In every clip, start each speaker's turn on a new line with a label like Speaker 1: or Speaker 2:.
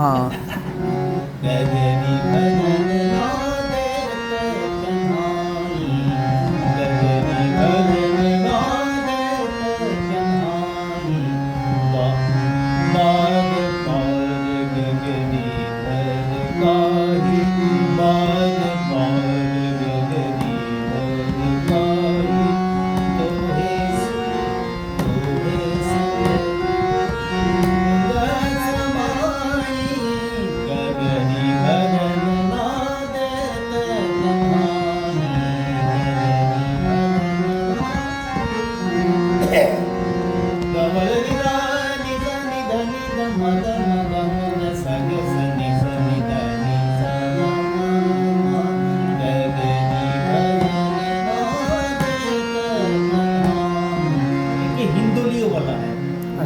Speaker 1: हाँ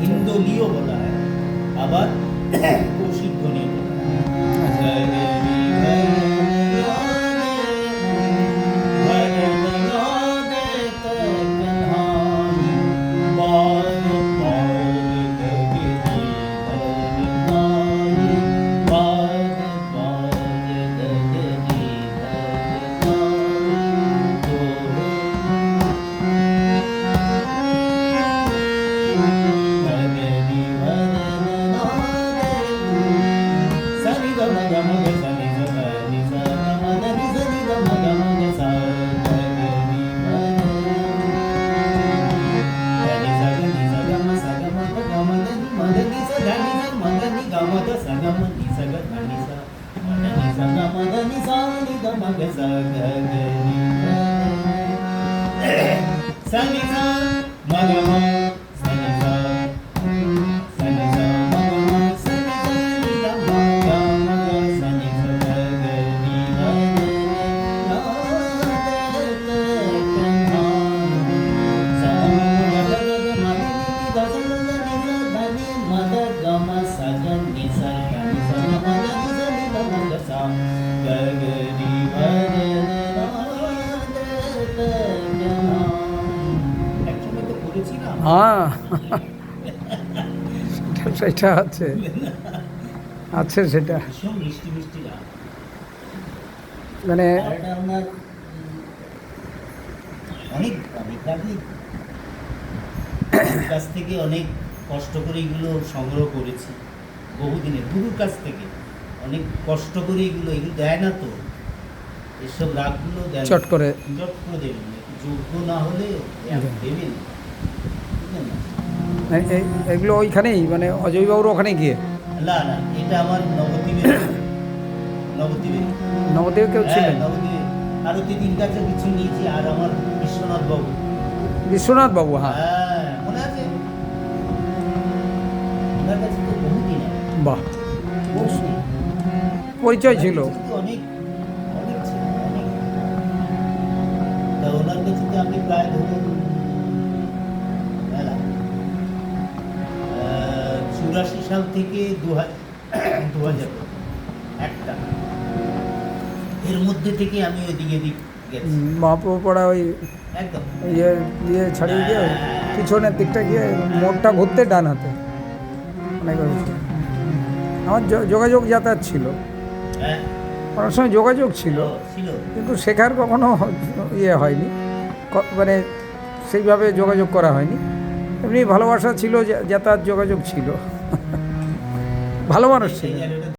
Speaker 2: হিন্দোলীয় বলা হয়, আবার কৌশিক ধ্বনি বলা হয়।
Speaker 1: हाँ সেটা আছে আছে সেটা
Speaker 2: ভীষণ মিষ্টি মিষ্টি গান।
Speaker 1: মানে
Speaker 2: আর এটা আপনার অনেক আমি কাছ থেকে অনেক কষ্ট করে এগুলো সংগ্রহ করেছি, বহুদিনের গুরুর কাছ থেকে অনেক কষ্ট করে এগুলো দেয় না তো, এসব রাগগুলো দেয়
Speaker 1: চট করে
Speaker 2: দেবেন না, যোগ্য না হলে দেবেন না।
Speaker 1: এগুলো ওইখানেই মানে অজয়বাবুর ওখানে গিয়ে
Speaker 2: না না, এটা আমার নবদ্বীপে
Speaker 1: নবদ্বীপে কেউ ছিলেন?
Speaker 2: নবদ্বীপে আরো তিন কাছে কিছু নিয়েছি, আর আমার
Speaker 1: বিশ্বনাথ বাবু। হ্যাঁ
Speaker 2: হ্যাঁ মনে আছে, ওনার কাছে তো বহুদিন
Speaker 1: বাহ পরিচয় ছিল
Speaker 2: অনেক অনেক ছিল অনেক। তা ওনার কাছে তো আমি প্রায় ধরুন 84 সাল থেকে 2000 একটা এর মধ্যে থেকে আমি ওইদিকে গেছি।
Speaker 1: মহাপ্রভু পড়া ওই
Speaker 2: একদম
Speaker 1: ইয়ে দিয়ে ছাড়িয়ে গিয়ে পিছনের দিকটা গিয়ে মোড়টা ঘুরতে ডান হাতে অনেক আমার যোগাযোগ যাতায়াত ছিল, অনেক সময় যোগাযোগ ছিল কিন্তু শেখার কখনো ইয়ে হয়নি, মানে সেইভাবে যোগাযোগ করা হয়নি। এমনি ভালোবাসা ছিল, যাতায়াত যোগাযোগ ছিল, ভালো মানুষ ছিল।